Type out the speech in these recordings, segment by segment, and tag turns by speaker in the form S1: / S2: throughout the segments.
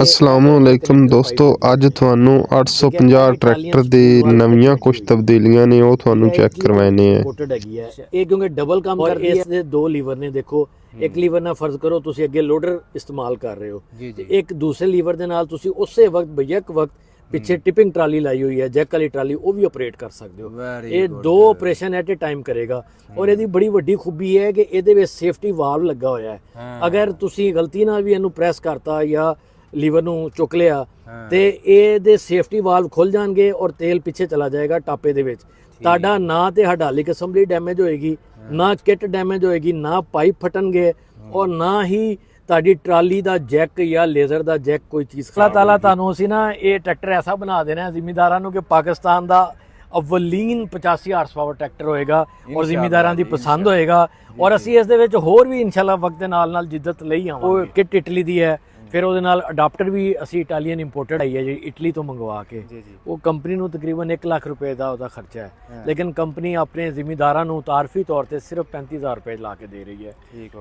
S1: ਅਸਲਾਮੁਅਲੈਕਮ ਦੋਸਤੋ, ਅੱਜ ਤੁਹਾਨੂੰ 850 ਟਰੈਕਟਰ ਦੇ ਨਵੀਆਂ ਕੁਝ ਤਬਦੀਲੀਆਂ ਨੇ ਉਹ ਤੁਹਾਨੂੰ ਚੈੱਕ ਕਰਵਾਉਣੇ ਆ।
S2: ਇੰਪੋਰਟਡ ਹੈਗੀ ਹੈ ਇਹ ਕਿਉਂਕਿ ਡਬਲ ਕੰਮ ਕਰਦੀ ਹੈ। ਇਸ ਦੇ ਦੋ ਲੀਵਰ ਨੇ, ਦੇਖੋ ਇੱਕ ਲੀਵਰ ਨਾਲ ਫਰਜ਼ ਕਰੋ ਤੁਸੀਂ ਅੱਗੇ ਲੋਡਰ ਇਸਤੇਮਾਲ ਕਰ ਰਹੇ ਹੋ ਤੇ ਇੱਕ ਦੂਸਰੇ ਲੀਵਰ ਦੇ ਨਾਲ ਤੁਸੀਂ ਉਸੇ ਵਕਤ ਬੇਸ਼ੱਕ ਵਕਤ ਪਿੱਛੇ ਟਿਪਿੰਗ ਟਰਾਲੀ ਲਾਈ ਹੋਈ ਹੈ, ਜੈਕ ਵਾਲੀ ਟਰਾਲੀ, ਉਹ ਵੀ ਆਪਰੇਟ ਕਰ ਸਕਦੇ ਹੋ। ਇਹ ਦੋ ਆਪਰੇਸ਼ਨ ਐਟ ਅ ਟਾਈਮ ਕਰੇਗਾ ਔਰ ਇਹਦੀ ਬੜੀ ਵੱਡੀ ਖੂਬੀ ਹੈ ਕਿ ਇਹਦੇ ਵਿੱਚ ਸੇਫਟੀ ਵਾਲਵ ਲੱਗਾ ਹੋਇਆ ਹੈ। ਅਗਰ ਤੁਸੀਂ ਗਲਤੀ ਨਾਲ ਵੀ ਇਹਨੂੰ ਪ੍ਰੈਸ ਕਰਤਾ ਜਾਂ ਲੀਵਰ ਨੂੰ ਚੁੱਕ ਲਿਆ ਤੇ ਇਹਦੇ ਸੇਫਟੀ ਵਾਲਵ ਖੁੱਲ ਜਾਣਗੇ ਔਰ ਤੇਲ ਪਿੱਛੇ ਚਲਾ ਜਾਏਗਾ ਟਾਪੇ ਦੇ ਵਿੱਚ। ਤੁਹਾਡਾ ਨਾ ਤੇ ਹਾਈਡ੍ਰੋਲਿਕ ਅਸੈਂਬਲੀ ਡੈਮੇਜ ਹੋਏਗੀ, ਨਾ ਕਿੱਟ ਡੈਮੇਜ ਹੋਏਗੀ, ਨਾ ਪਾਈਪ ਫਟਣਗੇ ਔਰ ਨਾ ਹੀ ਤੁਹਾਡੀ ਟਰਾਲੀ ਦਾ ਜੈਕ ਜਾਂ ਲੇਜ਼ਰ ਦਾ ਜੈਕ ਕੋਈ ਚੀਜ਼। ਅੱਲਾਹ ਤਾਲਾ ਤੁਹਾਨੂੰ ਅਸੀਂ ਨਾ ਇਹ ਟਰੈਕਟਰ ਐਸਾ ਬਣਾ ਦੇਣਾ ਜ਼ਿਮੀਦਾਰਾਂ ਨੂੰ ਕਿ ਪਾਕਿਸਤਾਨ ਦਾ ਅਵਲੀਨ 85 ਹਾਰਸ ਪਾਵਰ ਟਰੈਕਟਰ ਹੋਏਗਾ ਔਰ ਜ਼ਿਮੀਦਾਰਾਂ ਦੀ ਪਸੰਦ ਹੋਏਗਾ। ਔਰ ਅਸੀਂ ਇਸ ਦੇ ਵਿੱਚ ਹੋਰ ਵੀ ਇਨਸ਼ਾਅੱਲਾ ਵਕਤ ਦੇ ਨਾਲ ਨਾਲ ਜਿੱਦਤ ਲਈ ਆਵਾਂਗੇ। ਉਹ ਕਿੱਟ ਇਟਲੀ ਦੀ ਹੈ, ਫਿਰ ਉਹਦੇ ਨਾਲ ਅਡਾਪਟਰ ਵੀ ਅਸੀਂ ਇਟਾਲੀਅਨ ਇੰਪੋਰਟਡ ਆਈ ਹੈ ਜਿਹੜੀ ਇਟਲੀ ਤੋਂ ਮੰਗਵਾ ਕੇ। ਉਹ ਕੰਪਨੀ ਨੂੰ ਤਕਰੀਬਨ 1 ਲੱਖ ਰੁਪਏ ਦਾ ਉਹਦਾ ਖਰਚਾ ਹੈ, ਲੇਕਿਨ ਕੰਪਨੀ ਆਪਣੇ ਜ਼ਿਮੀਦਾਰਾਂ ਨੂੰ ਤਾਰਫੀ ਤੌਰ ਤੇ ਸਿਰਫ 35,000 ਰੁਪਏ ਲਾ ਕੇ ਦੇ ਰਹੀ ਹੈ।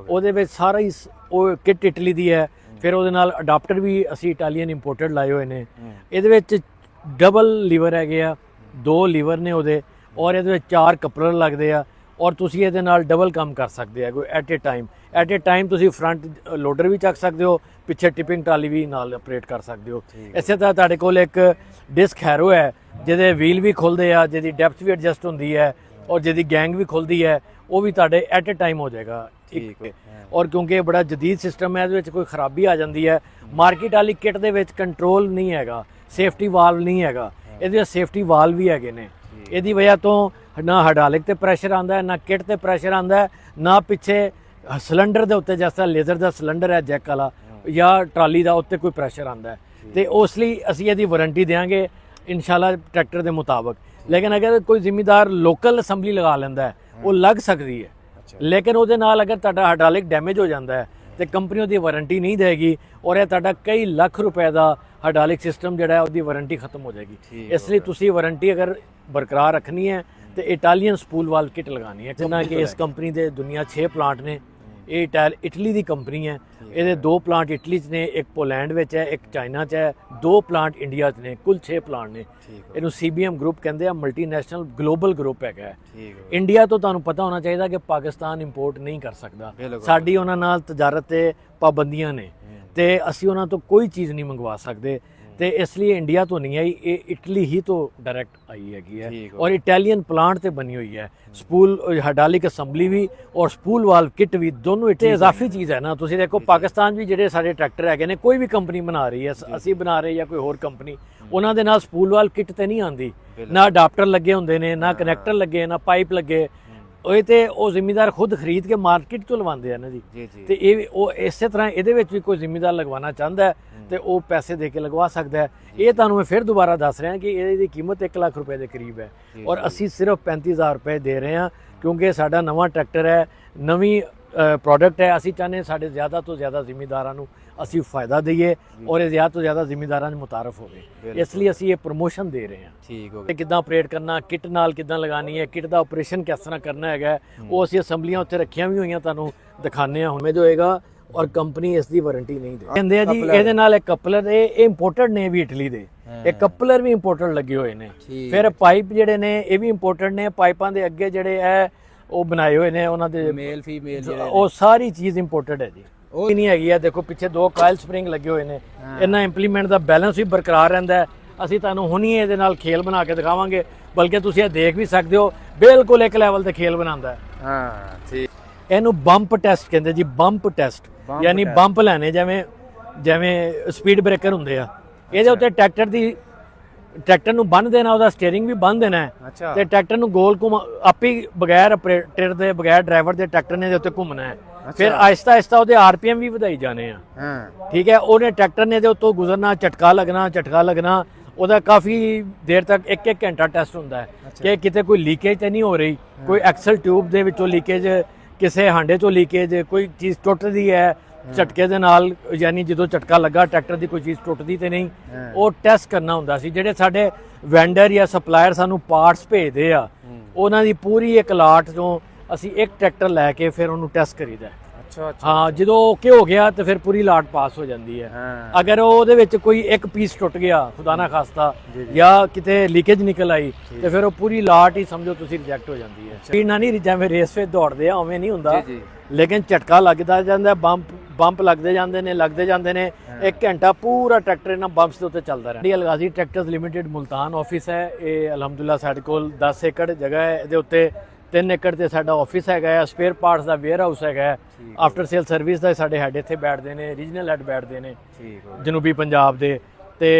S2: ਉਹਦੇ ਵਿੱਚ ਸਾਰਾ ਹੀ ਉਹ ਕਿੱਟ ਇਟਲੀ ਦੀ ਹੈ, ਫਿਰ ਉਹਦੇ ਨਾਲ ਅਡਾਪਟਰ ਵੀ ਅਸੀਂ ਇਟਾਲੀਅਨ ਇੰਪੋਰਟਡ ਲਾਏ ਹੋਏ ਨੇ। ਇਹਦੇ ਵਿੱਚ ਡਬਲ ਲੀਵਰ ਹੈਗੇ ਆ, 2 ਲੀਵਰ ਨੇ ਉਹਦੇ, ਔਰ ਇਹਦੇ ਵਿੱਚ 4 ਕਪਲਰ ਲੱਗਦੇ ਆ ਔਰ ਤੁਸੀਂ ਇਹਦੇ ਨਾਲ ਡਬਲ ਕੰਮ ਕਰ ਸਕਦੇ ਆ। ਕੋਈ ਐਟ ਅ ਟਾਈਮ ਤੁਸੀਂ ਫਰੰਟ ਲੋਡਰ ਵੀ ਚੱਕ ਸਕਦੇ ਹੋ, ਪਿੱਛੇ ਟਿਪਿੰਗ ਟਰਾਲੀ ਵੀ ਨਾਲ ਆਪਰੇਟ ਕਰ ਸਕਦੇ ਹੋ। ਇਸੇ ਤਰ੍ਹਾਂ ਤੁਹਾਡੇ ਕੋਲ ਇੱਕ ਡਿਸਕ ਹੈਰੋ ਹੈ ਜਿਹਦੇ ਵੀਲ ਵੀ ਖੁੱਲਦੇ ਆ, ਜਿਹਦੀ ਡੈਪਥ ਵੀ ਐਡਜਸਟ ਹੁੰਦੀ ਹੈ ਔਰ ਜਿਹਦੀ ਗੈਂਗ ਵੀ ਖੁੱਲਦੀ ਹੈ, ਉਹ ਵੀ ਤੁਹਾਡੇ ਐਟ ਅ ਟਾਈਮ ਹੋ ਜਾਏਗਾ। ਔਰ ਕਿਉਂਕਿ ਇਹ ਬੜਾ ਜਦੀਦ ਸਿਸਟਮ ਹੈ, ਇਹਦੇ ਵਿੱਚ ਕੋਈ ਖਰਾਬੀ ਆ ਜਾਂਦੀ ਹੈ, ਮਾਰਕੀਟ ਵਾਲੀ ਕਿੱਟ ਦੇ ਵਿੱਚ ਕੰਟਰੋਲ ਨਹੀਂ ਹੈਗਾ, ਸੇਫਟੀ ਵਾਲਵ ਨਹੀਂ ਹੈਗਾ। ਇਹਦੇ ਸੇਫਟੀ ਵਾਲਵ ਵੀ ਹੈਗੇ ਨੇ। ਇਹਦੀ ਵਜ੍ਹਾ ਤੋਂ ਨਾ ਹਾਈਡ੍ਰੋਲਿਕ ਤੇ ਪ੍ਰੈਸ਼ਰ ਆਉਂਦਾ, ਨਾ ਕਿੱਟ ਤੇ ਪ੍ਰੈਸ਼ਰ ਆਉਂਦਾ, ਨਾ ਪਿੱਛੇ ਸਿਲੰਡਰ ਦੇ ਉੱਤੇ ਜਿਸ ਤਰ੍ਹਾਂ ਲੇਜ਼ਰ ਦਾ ਸਿਲੰਡਰ ਹੈ ਜੈਕ ਵਾਲਾ ਜਾਂ ਟਰਾਲੀ ਦਾ, ਉੱਤੇ ਕੋਈ ਪ੍ਰੈਸ਼ਰ ਆਉਂਦਾ ਹੈ। ਤੇ ਉਸ ਲਈ ਅਸੀਂ ਇਹਦੀ ਵਾਰੰਟੀ ਦੇਵਾਂਗੇ ਇਨਸ਼ਾਅੱਲਾ ਟਰੈਕਟਰ ਦੇ ਮੁਤਾਬਕ। ਲੇਕਿਨ ਅਗਰ ਕੋਈ ਜ਼ਿਮੀਦਾਰ ਲੋਕਲ ਅਸੈਂਬਲੀ ਲਗਾ ਲੈਂਦਾ ਹੈ ਉਹ ਲੱਗ ਸਕਦੀ ਹੈ, ਲੇਕਿਨ ਉਹਦੇ ਨਾਲ ਅਗਰ ਤੁਹਾਡਾ ਹਾਈਡ੍ਰੋਲਿਕ ਡੈਮੇਜ ਹੋ ਜਾਂਦਾ ਹੈ ਤੇ ਕੰਪਨੀ ਉਹਦੀ ਵਾਰੰਟੀ ਨਹੀਂ ਦੇਗੀ ਔਰ ਇਹ ਤੁਹਾਡਾ ਕਈ ਲੱਖ ਰੁਪਏ ਦਾ ਹਾਈਡ੍ਰੋਲਿਕ ਸਿਸਟਮ ਜਿਹੜਾ ਹੈ ਉਹਦੀ ਵਾਰੰਟੀ ਖਤਮ ਹੋ ਜਾਏਗੀ। ਇਸ ਲਈ ਤੁਸੀਂ ਵਾਰੰਟੀ ਅਗਰ ਬਰਕਰਾਰ ਰੱਖਣੀ ਹੈ ਤੇ ਇਟਾਲੀਅਨ ਸਪੂਲ ਵਾਲ ਕਿੱਟ ਲਗਾਉਣੀ ਹੈ। ਜਿੱਦਾਂ ਕਿ ਇਸ ਕੰਪਨੀ ਦੇ ਦੁਨੀਆ 6 ਪਲਾਂਟ ਨੇ। ਇਹ ਇਟਲੀ ਦੀ ਕੰਪਨੀ ਹੈ, ਇਹਦੇ 2 ਪਲਾਂਟ ਇਟਲੀ 'ਚ ਨੇ, ਇੱਕ ਪੋਲੈਂਡ ਵਿੱਚ ਹੈ, ਇੱਕ ਚਾਈਨਾ 'ਚ ਹੈ, 2 ਪਲਾਂਟ ਇੰਡੀਆ 'ਚ ਨੇ, ਕੁੱਲ 6 ਪਲਾਂਟ ਨੇ। ਇਹਨੂੰ CBM ਗਰੁੱਪ ਕਹਿੰਦੇ ਆ, ਮਲਟੀਨੈਸ਼ਨਲ ਗਲੋਬਲ ਗਰੁੱਪ ਹੈਗਾ। ਇੰਡੀਆ ਤੋਂ ਤੁਹਾਨੂੰ ਪਤਾ ਹੋਣਾ ਚਾਹੀਦਾ ਕਿ ਪਾਕਿਸਤਾਨ ਇੰਪੋਰਟ ਨਹੀਂ ਕਰ ਸਕਦਾ, ਸਾਡੀ ਉਹਨਾਂ ਨਾਲ ਤਜਾਰਤ ਤੇ ਪਾਬੰਦੀਆਂ ਨੇ ਤੇ ਅਸੀਂ ਉਹਨਾਂ ਤੋਂ ਕੋਈ ਚੀਜ਼ ਨਹੀਂ ਮੰਗਵਾ ਸਕਦੇ। ਤੇ ਇਸ ਲਈ ਇੰਡੀਆ ਤੋਂ ਨਹੀਂ ਆਈ, ਇਹ ਇਟਲੀ ਹੀ ਤੋਂ ਡਾਇਰੈਕਟ ਆਈ ਹੈਗੀ ਹੈ ਔਰ ਇਟਾਲੀਅਨ ਪਲਾਂਟ ਤੇ ਬਣੀ ਹੋਈ ਹੈ। ਸਪੂਲ ਹਾਈਡ੍ਰੋਲਿਕ ਅਸੈਂਬਲੀ ਵੀ ਔਰ ਸਪੂਲ ਵਾਲਵ ਕਿੱਟ ਵੀ ਦੋਨੋਂ ਇੱਥੇ ਇਜ਼ਾਫੀ ਚੀਜ਼ ਹੈ ਨਾ। ਤੁਸੀਂ ਦੇਖੋ ਪਾਕਿਸਤਾਨ ਵੀ ਜਿਹੜੇ ਸਾਡੇ ਟਰੈਕਟਰ ਹੈਗੇ ਨੇ, ਕੋਈ ਵੀ ਕੰਪਨੀ ਬਣਾ ਰਹੀ ਹੈ, ਅਸੀਂ ਬਣਾ ਰਹੇ ਜਾਂ ਕੋਈ ਹੋਰ ਕੰਪਨੀ, ਉਹਨਾਂ ਦੇ ਨਾਲ ਸਪੂਲ ਵਾਲਵ ਕਿੱਟ ਤੇ ਨਹੀਂ ਆਉਂਦੀ, ਨਾ ਅਡਾਪਟਰ ਲੱਗੇ ਹੁੰਦੇ ਨੇ, ਨਾ ਕਨੈਕਟਰ ਲੱਗੇ, ਨਾ ਪਾਈਪ ਲੱਗੇ। ਉਹ ਤੇ ਉਹ ਜ਼ਿਮੀਦਾਰ ਖੁਦ ਖਰੀਦ ਕੇ ਮਾਰਕੀਟ ਤੋਂ ਲਵਾਉਂਦੇ ਆ ਨਾ ਜੀ। ਤੇ ਇਹ ਉਹ ਇਸੇ ਤਰ੍ਹਾਂ ਇਹਦੇ ਵਿੱਚ ਵੀ ਕੋਈ ਜ਼ਿਮੀਦਾਰ ਲਗਵਾਉਣਾ ਚਾਹੁੰਦਾ ਤੇ ਉਹ ਪੈਸੇ ਦੇ ਕੇ ਲਗਵਾ ਸਕਦਾ ਹੈ। ਇਹ ਤੁਹਾਨੂੰ ਮੈਂ ਫਿਰ ਦੁਬਾਰਾ ਦੱਸ ਰਿਹਾ ਕਿ ਇਹਦੀ ਕੀਮਤ 1 ਲੱਖ ਰੁਪਏ ਦੇ ਕਰੀਬ ਹੈ ਔਰ ਅਸੀਂ ਸਿਰਫ 35,000 ਰੁਪਏ ਦੇ ਰਹੇ ਹਾਂ ਕਿਉਂਕਿ ਸਾਡਾ ਨਵਾਂ ਟਰੈਕਟਰ ਹੈ, ਨਵੀਂ ਪ੍ਰੋਡਕਟ ਹੈ। ਅਸੀਂ ਚਾਹੁੰਦੇ ਸਾਡੇ ਜ਼ਿਆਦਾ ਤੋਂ ਜ਼ਿਆਦਾ ਜ਼ਿਮੀਦਾਰਾਂ ਨੂੰ ਅਸੀਂ ਫਾਇਦਾ ਦਈਏ ਔਰ ਇਹ ਜ਼ਿਆਦਾ ਤੋਂ ਜ਼ਿਆਦਾ ਜ਼ਿਮੀਦਾਰਾਂ ਨੂੰ ਮੁਤਾਰਫ ਹੋਵੇ, ਇਸ ਲਈ ਅਸੀਂ ਇਹ ਪ੍ਰਮੋਸ਼ਨ ਦੇ ਰਹੇ ਹਾਂ। ਠੀਕ ਹੋ ਗਿਆ। ਕਿੱਦਾਂ ਆਪਰੇਟ ਕਰਨਾ, ਕਿੱਟ ਨਾਲ ਕਿੱਦਾਂ ਲਗਾਉਣੀ ਹੈ, ਕਿੱਟ ਦਾ ਆਪਰੇਸ਼ਨ ਕਿਸ ਤਰ੍ਹਾਂ ਕਰਨਾ ਹੈਗਾ, ਉਹ ਅਸੀਂ ਅਸੈਂਬਲੀਆਂ ਉੱਥੇ ਰੱਖੀਆਂ ਵੀ ਹੋਈਆਂ, ਤੁਹਾਨੂੰ ਦਿਖਾਉਂਦੇ ਹਾਂ ਹੁਣ ਜੋ ਹੋਏਗਾ। ਔਰ ਕੰਪਨੀ ਇਸ ਦੀ ਵਾਰੰਟੀ ਨਹੀਂ ਦੇ ਕਹਿੰਦੇ ਆ ਜੀ। ਇਹਦੇ ਨਾਲ ਇੱਕ ਕਪਲਰ, ਇਹ ਇੰਪੋਰਟਡ ਨੇ ਵੀ ਇਟਲੀ ਦੇ, ਇਹ ਕਪਲਰ ਵੀ ਇੰਪੋਰਟਡ ਲੱਗੇ ਹੋਏ ਨੇ। ਫਿਰ ਪਾਈਪ ਜਿਹੜੇ ਨੇ ਇਹ ਵੀ ਇੰਪੋਰਟਡ ਨੇ, ਪਾਈਪਾਂ ਦੇ ਅੱਗੇ ਜਿਹੜੇ ਹੈ ਉਹ ਬਣਾਏ ਹੋਏ ਨੇ ਉਹਨਾਂ ਦੇ ਮੇਲ ਫੀਮੇਲ, ਉਹ ਸਾਰੀ ਚੀਜ਼ ਇੰਪੋਰਟਡ ਹੈ ਜੀ। ਉਹ ਨਹੀਂ ਹੈਗੀ ਆ, ਦੇਖੋ ਪਿੱਛੇ 2 ਕਾਇਲ ਸਪਰਿੰਗ ਲੱਗੇ ਹੋਏ ਨੇ, ਇਹਨਾਂ ਇੰਪਲੀਮੈਂਟ ਦਾ ਬੈਲੈਂਸ ਵੀ ਬਰਕਰਾਰ ਰਹਿੰਦਾ। ਅਸੀਂ ਤੁਹਾਨੂੰ ਹੁਣੀ ਇਹਦੇ ਨਾਲ ਖੇਲ ਬਣਾ ਕੇ ਦਿਖਾਵਾਂਗੇ, ਬਲਕਿ ਤੁਸੀਂ ਇਹ ਦੇਖ ਵੀ ਸਕਦੇ ਹੋ, ਬਿਲਕੁਲ ਇੱਕ ਲੈਵਲ ਤੇ ਖੇਲ ਬਣਾਉਂਦਾ ਹੈ। ਹਾਂ ਠੀਕ। ਇਹਨੂੰ ਬੰਪ ਟੈਸਟ ਕਹਿੰਦੇ ਜੀ, ਬੰਪ ਟੈਸਟ, ਯਾਨੀ ਬੰਪ ਲੈਣੇ ਜਿਵੇਂ ਸਪੀਡ ਬ੍ਰੇਕਰ ਹੁੰਦੇ ਆ। ਇਹਦੇ ਉੱਤੇ ਟਰੈਕਟਰ ਨੂੰ ਬੰਨ ਦੇਣਾ, ਉਹਦਾ ਸਟੀਅਰਿੰਗ ਵੀ ਬੰਨ ਦੇਣਾ ਤੇ ਟਰੈਕਟਰ ਨੂੰ ਗੋਲ ਆਪੇ ਬਗੈਰ ਆਪਰੇਟਰ ਦੇ, ਬਗੈਰ ਡਰਾਈਵਰ ਦੇ ਟਰੈਕਟਰ ਨੇ ਉੱਤੇ ਘੁੰਮਣਾ ਹੈ। ਫਿਰ ਆਹਿਸਤਾ ਆਹਿਸਤਾ ਉਹਦੇ RPM ਵੀ ਵਧਾਈ ਜਾਣੇ ਆ। ਠੀਕ ਹੈ। ਉਹਨੇ ਟਰੈਕਟਰ ਨੇ ਇਹਦੇ ਉੱਤੋਂ ਗੁਜ਼ਰਨਾ, ਝਟਕਾ ਲੱਗਣਾ, ਉਹਦਾ ਕਾਫੀ ਦੇਰ ਤੱਕ 1-1 ਘੰਟਾ ਟੈਸਟ ਹੁੰਦਾ ਹੈ ਕਿ ਕਿਤੇ ਕੋਈ ਲੀਕੇਜ ਤੇ ਨਹੀਂ ਹੋ ਰਹੀ, ਕੋਈ ਐਕਸਲ ਟਿਊਬ ਦੇ ਵਿੱਚੋਂ ਲੀਕੇਜ, ਕਿਸੇ ਹਾਂਡੇ ਤੋਂ ਲੀਕੇਜ, ਕੋਈ ਚੀਜ਼ ਟੁੱਟਦੀ ਹੈ ਝਟਕੇ ਦੇ ਨਾਲ, ਯਾਨੀ ਜਦੋਂ ਝਟਕਾ ਲੱਗਾ ਟਰੈਕਟਰ ਦੀ ਕੋਈ ਚੀਜ਼ ਟੁੱਟਦੀ ਤੇ ਨਹੀਂ, ਉਹ ਟੈਸਟ ਕਰਨਾ ਹੁੰਦਾ ਸੀ। ਜਿਹੜੇ ਸਾਡੇ ਵੈਂਡਰ ਜਾਂ ਸਪਲਾਇਰ ਸਾਨੂੰ ਪਾਰਟਸ ਭੇਜਦੇ ਆ, ਉਹਨਾਂ ਦੀ ਪੂਰੀ ਇੱਕ ਲਾਟ ਤੋਂ ਅਸੀਂ ਇੱਕ ਟਰੈਕਟਰ ਲੈ ਕੇ ਫਿਰ ਉਹਨੂੰ ਟੈਸਟ ਕਰੀਦਾ।
S3: ਅੱਛਾ
S2: ਹਾਂ ਜਦੋਂ ਓਕੇ ਹੋ ਗਿਆ ਤੇ ਫਿਰ ਪੂਰੀ ਲਾਟ ਪਾਸ ਹੋ ਜਾਂਦੀ ਹੈ।
S3: ਹਾਂ
S2: ਅਗਰ ਉਹਦੇ ਵਿੱਚ ਕੋਈ ਇੱਕ ਪੀਸ ਟੁੱਟ ਗਿਆ ਖੁਦਾ ਨਾ ਖਾਸਤਾ ਜਾਂ ਕਿਤੇ ਲੀਕੇਜ ਨਿਕਲ ਆਈ ਤੇ ਫਿਰ ਉਹ ਪੂਰੀ ਲਾਟ ਹੀ ਸਮਝੋ ਤੁਸੀਂ ਰਿਜੈਕਟ ਹੋ ਜਾਂਦੀ ਹੈ। ਇਹਨਾਂ ਨਹੀਂ ਜਿਵੇਂ ਰੇਸ ਵਿੱਚ ਦੌੜਦੇ ਆ ਉਵੇਂ ਨਹੀਂ ਹੁੰਦਾ, ਲੇਕਿਨ ਝਟਕਾ ਲੱਗਦਾ ਜਾਂਦਾ, ਬੰਪ ਲੱਗਦੇ ਜਾਂਦੇ ਨੇ 1 ਘੰਟਾ ਪੂਰਾ ਟਰੈਕਟਰ ਇਹਨਾਂ ਬੰਪਸ ਦੇ ਉੱਤੇ ਚੱਲਦਾ ਰਹਿੰਦਾ। ਅਲਗਾਜ਼ੀ ਟਰੈਕਟਰਸ ਲਿਮਿਟਿਡ ਮੁਲਤਾਨ ਆਫਿਸ ਹੈ। ਇਹ ਅਲਹਮਦੁਲਿਲਾ ਸਾਡੇ ਕੋਲ 10 ਏਕੜ ਜਗ੍ਹਾ ਹੈ, ਇਹਦੇ ਉੱਤੇ 3 ਏਕੜ ਤੇ ਸਾਡਾ ਆਫਿਸ ਹੈਗਾ ਹੈ, ਸਪੇਅਰ ਪਾਰਟਸ ਦਾ ਵੇਅਰ ਹਾਊਸ ਹੈਗਾ ਹੈ, ਆਫਟਰ ਸੇਲ ਸਰਵਿਸ ਦਾ ਸਾਡੇ ਹੈਡ ਇੱਥੇ ਬੈਠਦੇ ਨੇ, ਰੀਜਨਲ ਹੈਡ ਬੈਠਦੇ ਨੇ ਜਨੂਬੀ ਪੰਜਾਬ ਦੇ। ਤੇ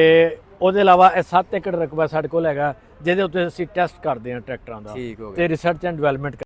S2: ਉਹਦੇ ਇਲਾਵਾ ਇਹ 7 ਏਕੜ ਰਕਬਾ ਸਾਡੇ ਕੋਲ ਹੈਗਾ ਜਿਹਦੇ ਉੱਤੇ ਅਸੀਂ ਟੈਸਟ ਕਰਦੇ ਹਾਂ ਟਰੈਕਟਰਾਂ ਦਾ ਤੇ ਰਿਸਰਚ ਐਂਡ ਡਿਵੈਲਪਮੈਂਟ